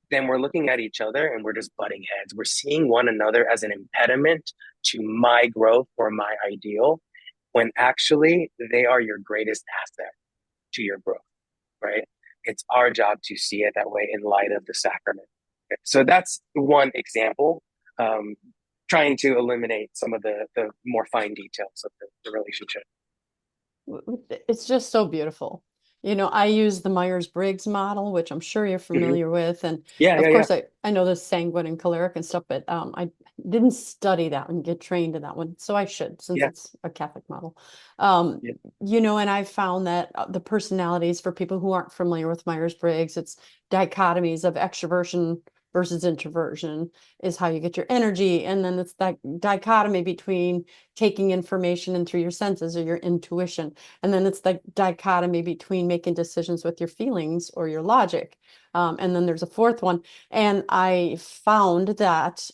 then we're looking at each other and we're just butting heads. We're seeing one another as an impediment to my growth or my ideal, when actually they are your greatest asset to your growth, right? It's our job to see it that way in light of the sacrament. So that's one example, um, trying to eliminate some of the more fine details of the relationship. It's just so beautiful. I use the Myers-Briggs model, which I'm sure you're Hmm. familiar with. And Yeah, of yeah, yeah, course, I know the sanguine and choleric and stuff, but I didn't study that and get trained in that one. So I should, since yeah, it's a Catholic model. Um, yeah. and I found that the personalities for people who aren't familiar with Myers-Briggs, it's dichotomies of extroversion versus introversion is how you get your energy. And then it's that dichotomy between taking information in through your senses or your intuition. And then it's the dichotomy between making decisions with your feelings or your logic. And then there's a fourth one. And I found that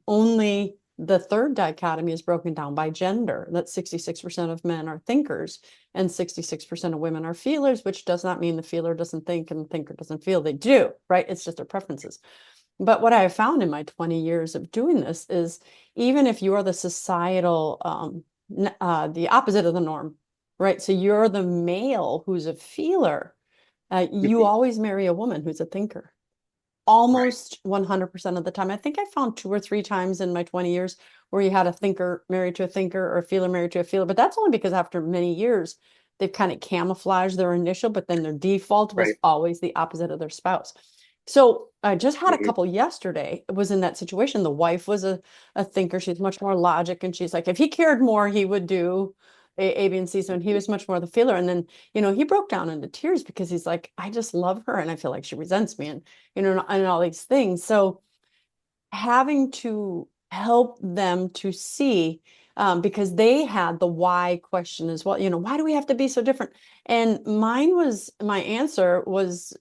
only the third dichotomy is broken down by gender, that 66% of men are thinkers and 66% of women are feelers, which does not mean the feeler doesn't think and the thinker doesn't feel. They do, right? It's just their preferences. But what I have found in my 20 years of doing this is even if you are the societal, the opposite of the norm, right? So you're the male who's a feeler, you Mhm. always marry a woman who's a thinker. Right. Almost 100% of the time. I think I found two or three times in my 20 years where you had a thinker married to a thinker or a feeler married to a feeler, but that's only because after many years, they've kind of camouflaged their initial, but then their default was Right. always the opposite of their spouse. So I just had a Hmm. couple yesterday. It was in that situation. The wife was a thinker. She's much more logic. And she's like, if he cared more, he would do A, B, and C. So and he was much more the feeler. And then, he broke down into tears because he's like, I just love her. And I feel like she resents me and, and all these things. So having to help them to see, because they had the why question as well. Why do we have to be so different? And my answer was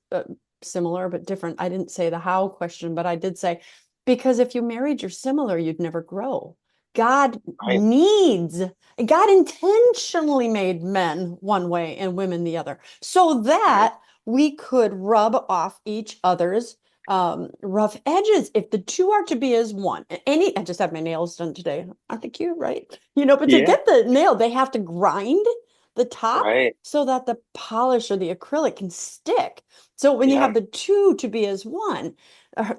similar but different. I didn't say the how question, but I did say, because if you married your similar, you'd never grow. God Right. needs, God intentionally made men one way and women the other so Right. that we could rub off each other's rough edges. If the two are to be as one, I just had my nails done today. Aren't they cute, right? But to Yeah. get the nail, they have to grind the top Right. so that the polish or the acrylic can stick. So when you Yeah. have the two to be as one,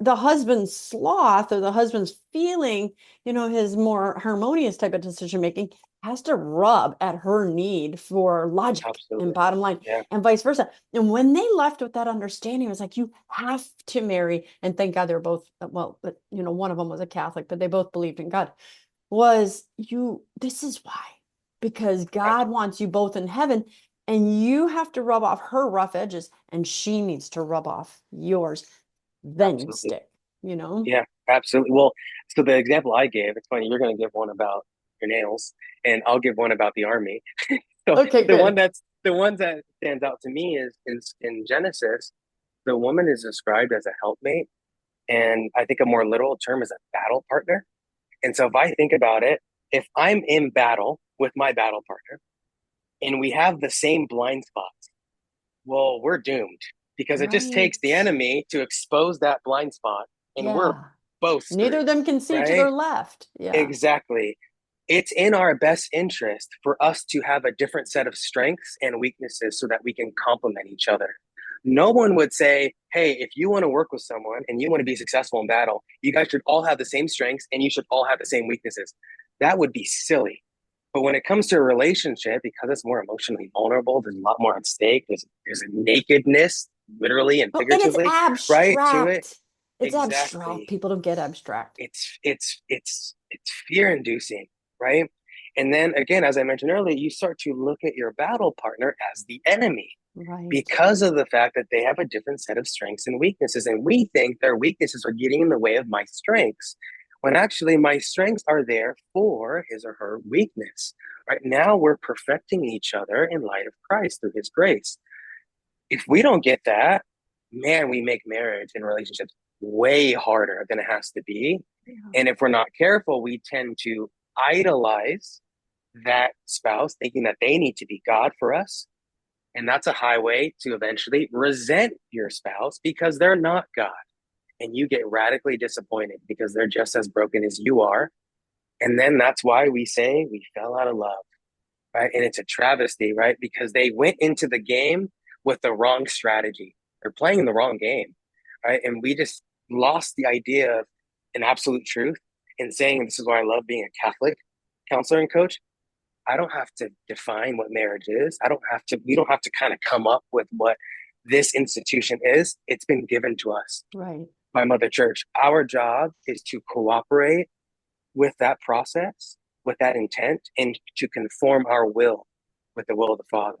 the husband's sloth or the husband's feeling, his more harmonious type of decision making has to rub at her need for logic and Absolutely. bottom line Yeah. and vice versa. And when they left with that understanding, it was like, you have to marry. And thank God they're both, well, but one of them was a Catholic, but they both believed in God. This is why, because God Absolutely. wants you both in heaven, and you have to rub off her rough edges, and she needs to rub off yours. Then you Absolutely. stick, you know? Yeah. Absolutely. Well, so the example I gave, it's funny, you're going to give one about your nails, and I'll give one about the army. So Okay, good. the one that stands out to me is in Genesis, the woman is described as a helpmate, and I think a more literal term is a battle partner. And so if I think about it, if I'm in battle with my battle partner and we have the same blind spots, well, we're doomed because it just takes the Right. enemy to expose that blind spot and we're Yeah. both Neither screwed, of them can see to their right? left. Yeah. Exactly. It's in our best interest for us to have a different set of strengths and weaknesses so that we can complement each other. No one would say, hey, if you want to work with someone and you want to be successful in battle, you guys should all have the same strengths and you should all have the same weaknesses. That would be silly. But when it comes to a relationship, because it's more emotionally vulnerable, there's a lot more at stake. There's a nakedness, literally and Oh, and it's figuratively, right, to it. abstract. It's abstract. Exactly. People don't get abstract. It's fear inducing, right? And then again, as I mentioned earlier, you start to look at your battle partner as the enemy Right. because of the fact that they have a different set of strengths and weaknesses. And we think their weaknesses are getting in the way of my strengths, when actually my strengths are there for his or her weakness. Right now, we're perfecting each other in light of Christ through his grace. If we don't get that, man, we make marriage and relationships way harder than it has to be. Yeah. And if we're not careful, we tend to idolize that spouse, thinking that they need to be God for us. And that's a highway to eventually resent your spouse because they're not God. And you get radically disappointed because they're just as broken as you are. And then that's why we say we fell out of love, right? And it's a travesty, right? Because they went into the game with the wrong strategy. They're playing the wrong game, right? And we just lost the idea of an absolute truth in saying, this is why I love being a Catholic counselor and coach. I don't have to define what marriage is. We don't have to kind of come up with what this institution is. It's been given to us Right. by Mother Church. Our job is to cooperate with that process, with that intent, and to conform our will with the will of the Father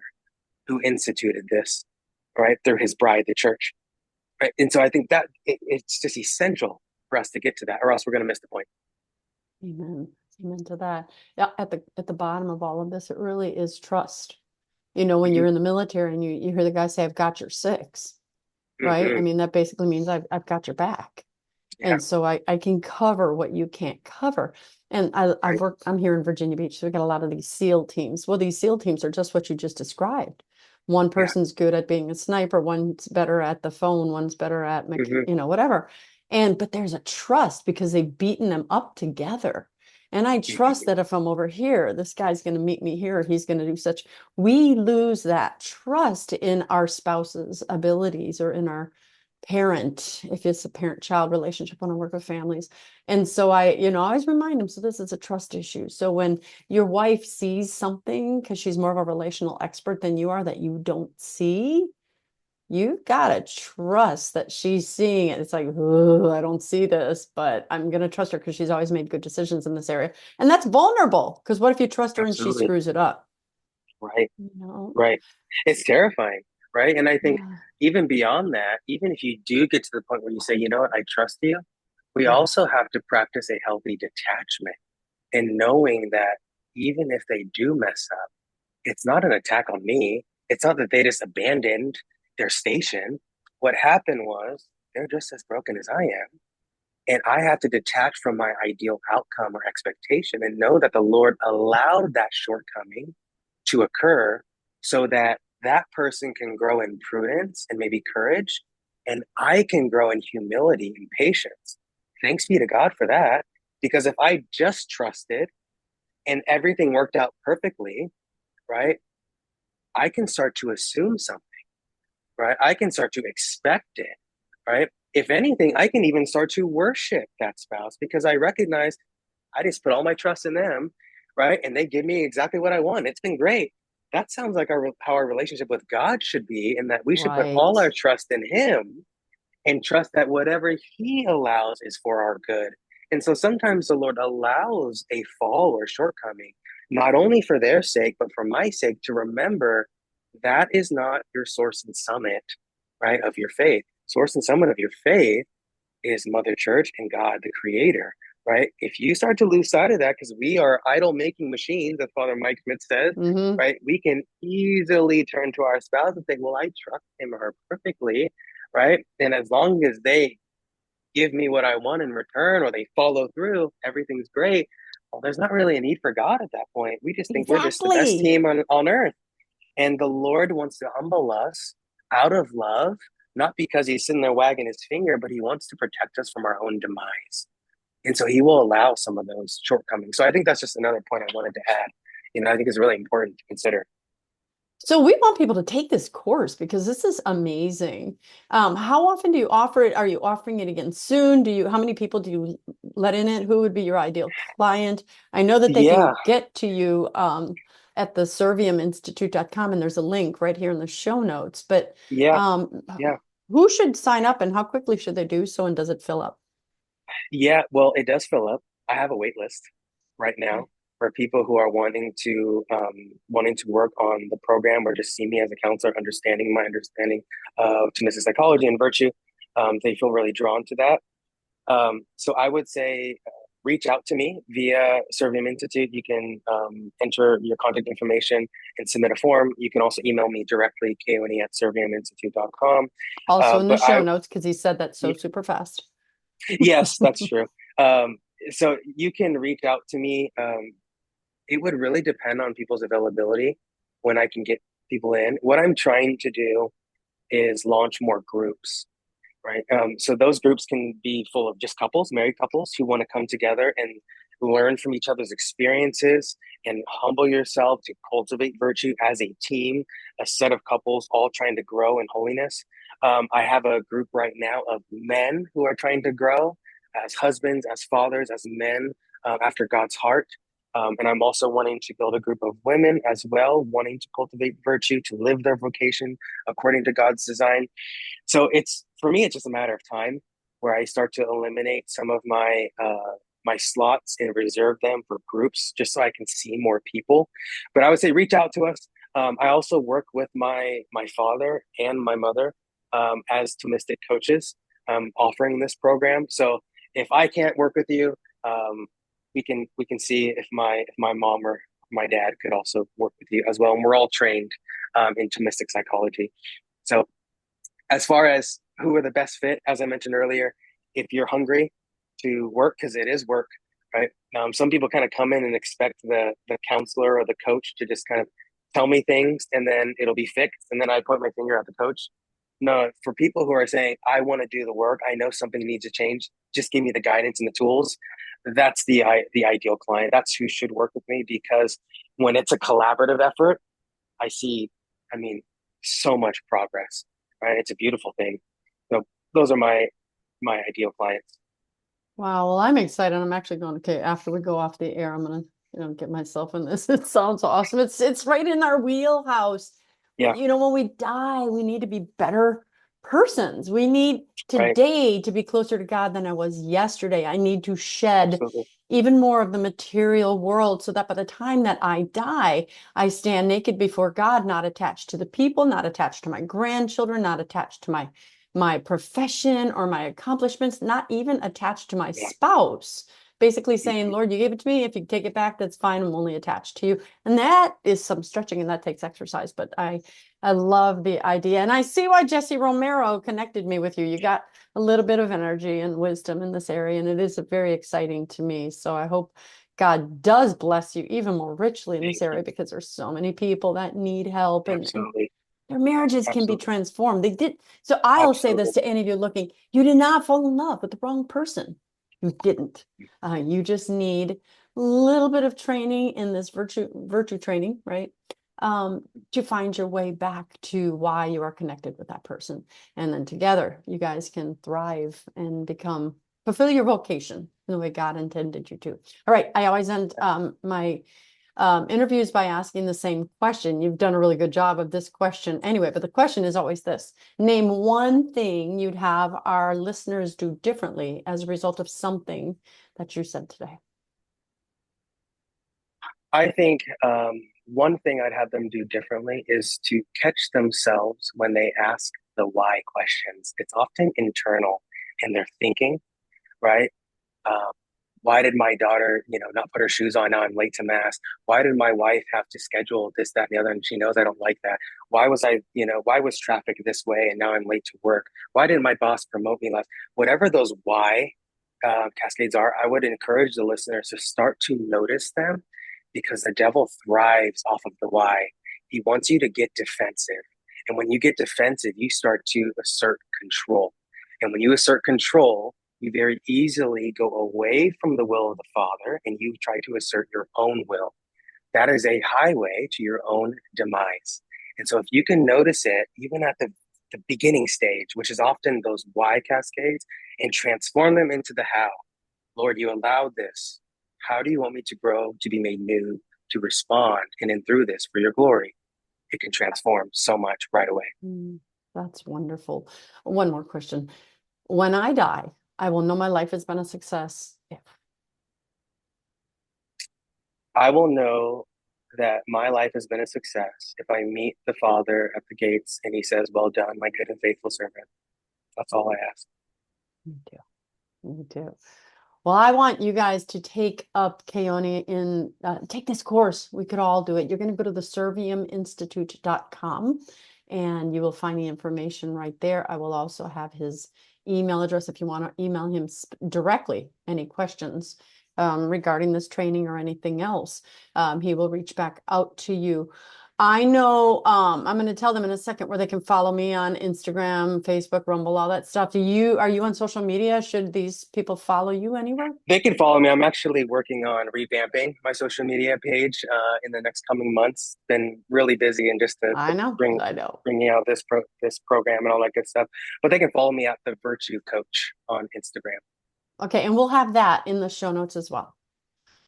who instituted this, right, through his bride, the church. Right. And so I think that it's just essential for us to get to that, or else we're going to miss the point. Amen. Amen to that. Yeah, at the bottom of all of this, it really is trust. When Mm-hmm. you're in the military and you hear the guy say, I've got your six, right? I Mm-hmm. mean, that basically means I've got your back. Yeah. And so I can cover what you can't cover. And Right. I'm here in Virginia Beach, so we got a lot of these SEAL teams. Well, these SEAL teams are just what you just described. One Yeah. person's good at being a sniper, one's better at the phone, one's better at, Mm-hmm. whatever. But there's a trust because they've beaten them up together. And I trust Mm-hmm. that if I'm over here, this guy's going to meet me here. He's going to do such. We lose that trust in our spouse's abilities or in our parent, if it's a parent-child relationship when I work with families. And so I, always remind them, so this is a trust issue. So when your wife sees something, because she's more of a relational expert than you are, that you don't see, you gotta trust that she's seeing it. It's like, oh, I don't see this, but I'm gonna trust her because she's always made good decisions in this area. And that's vulnerable, because what if you trust her and she Absolutely. screws it up? Right. You know? Right. It's terrifying. Right. And I think Yeah. even beyond that, even if you do get to the point where you say, you know what, I trust you, we Yeah. also have to practice a healthy detachment and knowing that even if they do mess up, it's not an attack on me. It's not that they just abandoned their station. What happened was they're just as broken as I am. And I have to detach from my ideal outcome or expectation and know that the Lord allowed that shortcoming to occur so that that person can grow in prudence and maybe courage, and I can grow in humility and patience. Thanks be to God for that. Because if I just trusted and everything worked out perfectly, right, I can start to assume something, right? I can start to expect it, right? If anything, I can even start to worship that spouse because I recognize I just put all my trust in them, right? And they give me exactly what I want. It's been great. That sounds like how our relationship with God should be, in that we should put Right. all our trust in Him and trust that whatever He allows is for our good. And so sometimes the Lord allows a fall or shortcoming, not only for their sake, but for my sake, to remember that is not your source and summit, right, of your faith. Source and summit of your faith is Mother Church and God, the Creator, right? If you start to lose sight of that, because we are idol making machines, as Father Mike Schmidt says, Mm-hmm. right? We can easily turn to our spouse and say, well, I trust him or her perfectly, right? And as long as they give me what I want in return or they follow through, everything's great. Well, there's not really a need for God at that point. We just think we're just the best Exactly. team on earth. And the Lord wants to humble us out of love, not because he's sitting there wagging his finger, but he wants to protect us from our own demise. And so he will allow some of those shortcomings. So I think that's just another point I wanted to add. I think it's really important to consider. So we want people to take this course because this is amazing. How often do you offer it? Are you offering it again soon? How many people do you let in it? Who would be your ideal client? I know that they Yeah, can get to you at the serviuminstitute.com, and there's a link right here in the show notes. But yeah, um, yeah. who should sign up and how quickly should they do so? And does it fill up? Yeah, well, it does fill up. I have a wait list right now Okay. for people who are wanting to work on the program or just see me as a counselor, understanding my understanding of Tomistic psychology and virtue. They feel really drawn to that. So I would say reach out to me via Servium Institute. You can enter your contact information and submit a form. You can also email me directly, Keoni at serviuminstitute.com. Also in the But show notes, because he said that so y- super fast. yes, that's true. Um, so you can reach out to me. It would really depend on people's availability when I can get people in. What I'm trying to do is launch more groups, right? So those groups can be full of just couples, married couples who want to come together and learn from each other's experiences and humble yourself to cultivate virtue as a team, a set of couples all trying to grow in holiness. I have a group right now of men who are trying to grow as husbands, as fathers, as men after God's heart. And I'm also wanting to build a group of women as well, wanting to cultivate virtue, to live their vocation according to God's design. So it's for me, it's just a matter of time where I start to eliminate some of my slots and reserve them for groups just so I can see more people. But I would say reach out to us. I also work with my father and my mother as Tomistic coaches, offering this program. So if I can't work with you, um, we can see if my mom or my dad could also work with you as well. And we're all trained in Tomistic psychology. So as far as who are the best fit, as I mentioned earlier, if you're hungry to work, because it is work, right? Some people kind of come in and expect the counselor or the coach to just kind of tell me things and then it'll be fixed, and then I point my finger at the coach. No, for people who are saying, I want to do the work, I know something needs to change, just give me the guidance and the tools. That's the ideal client. That's who should work with me because when it's a collaborative effort, I see, I mean, so much progress, right? It's a beautiful thing. So those are my ideal clients. Wow, well, I'm excited. I'm actually going, okay, after we go off the air, I'm gonna, get myself in this. It sounds awesome. It's right in our wheelhouse. Yeah, When we die, we need to be better persons. We need right. today to be closer to God than I was yesterday. I need to shed Absolutely. even more of the material world so that by the time that I die, I stand naked before God, not attached to the people, not attached to my grandchildren, not attached to my profession or my accomplishments, not even attached to my Yeah. spouse. Basically saying, Mhm. Lord, you gave it to me. If you take it back, that's fine. I'm only attached to you. And that is some stretching and that takes exercise. But I love the idea. And I see why Jesse Romero connected me with you. You got a little bit of energy and wisdom in this area, and it is very exciting to me. So I hope God does bless you even more richly in this Thank area you. because there's so many people that need help and Absolutely. their marriages can be Absolutely. transformed. They did. So I'll say this Absolutely. to any of you looking, you did not fall in love with the wrong person. You didn't. You just need a little bit of training in this virtue training, right? To find your way back to why you are connected with that person. And then together you guys can thrive and fulfill your vocation in the way God intended you to. All right. I always end my interviews by asking the same question. You've done a really good job of this question anyway, but the question is always this. Name one thing you'd have our listeners do differently as a result of something that you said today. I think one thing I'd have them do differently is to catch themselves when they ask the why questions. It's often internal in their thinking, right? Um, why did my daughter, not put her shoes on? Now I'm late to mass. Why did my wife have to schedule this, that, and the other? And she knows I don't like that. Why was traffic this way and now I'm late to work? Why did my boss promote me last? Whatever those why cascades are, I would encourage the listeners to start to notice them because the devil thrives off of the why. He wants you to get defensive. And when you get defensive, you start to assert control. And when you assert control, you very easily go away from the will of the Father and you try to assert your own will. That is a highway to your own demise. And so if you can notice it, even at the beginning stage, which is often those why cascades, and transform them into the how. Lord, you allowed this. How do you want me to grow, to be made new, to respond, and then through this for your glory? It can transform so much right away. Mm, that's wonderful. One more question. When I die, I will know my life has been a success. I will know that my life has been a success if I meet the Father at the gates and he says, well done, my good and faithful servant. That's all I ask. Me too. Me too. Well, I want you guys to take up Keoni in take this course. We could all do it. You're going to go to the serviuminstitute.com and you will find the information right there. I will also have his email address if you want to email him directly any questions regarding this training or anything else. He will reach back out to you. I know I'm going to tell them in a second where they can follow me on Instagram, Facebook, Rumble, all that stuff. Are you on social media? Should these people follow you anywhere? They can follow me. I'm actually working on revamping my social media page in the next coming months. Been really busy and just I to know, bring I know. bringing out this program and all that good stuff. But they can follow me at the Virtue Coach on Instagram. Okay, and we'll have that in the show notes as well.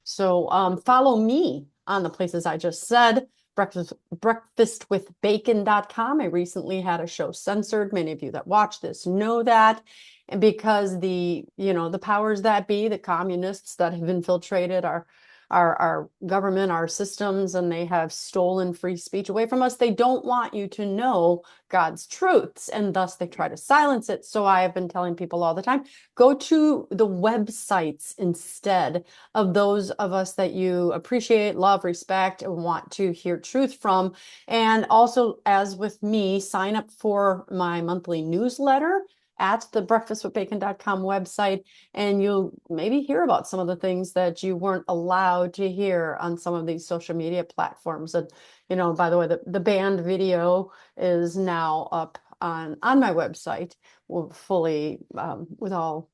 So follow me on the places I just said. Breakfastwithbacon.com. I recently had a show censored. Many of you that watch this know that. And because the powers that be, the communists that have infiltrated our government, our systems, and they have stolen free speech away from us, they don't want you to know God's truths, and thus they try to silence it. So I have been telling people all the time, go to the websites instead of those of us that you appreciate, love, respect, and want to hear truth from. And also, as with me, sign up for my monthly newsletter at the breakfastwithbacon.com website, and you'll maybe hear about some of the things that you weren't allowed to hear on some of these social media platforms. And, by the way, the banned video is now up on my website, fully with all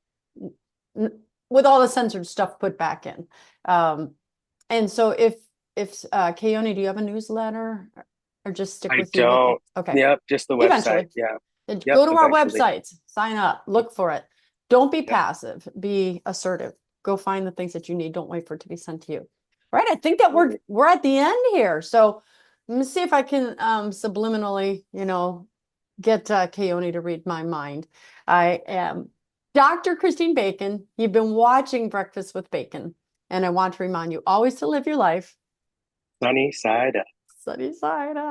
the censored stuff put back in. And so if Keoni, do you have a newsletter or just stick I with you? don't. Okay. Yep, just the website. Eventually. Yeah. And Yep, go to our eventually. websites, sign up, look for it. Don't be Yep. passive, be assertive. Go find the things that you need. Don't wait for it to be sent to you. All right, I think that we're Absolutely. we're at the end here. So let me see if I can subliminally, get Keoni to read my mind. I am Dr. Christine Bacon. You've been watching Breakfast with Bacon, and I want to remind you always to live your life Sunny side up. sunny side up.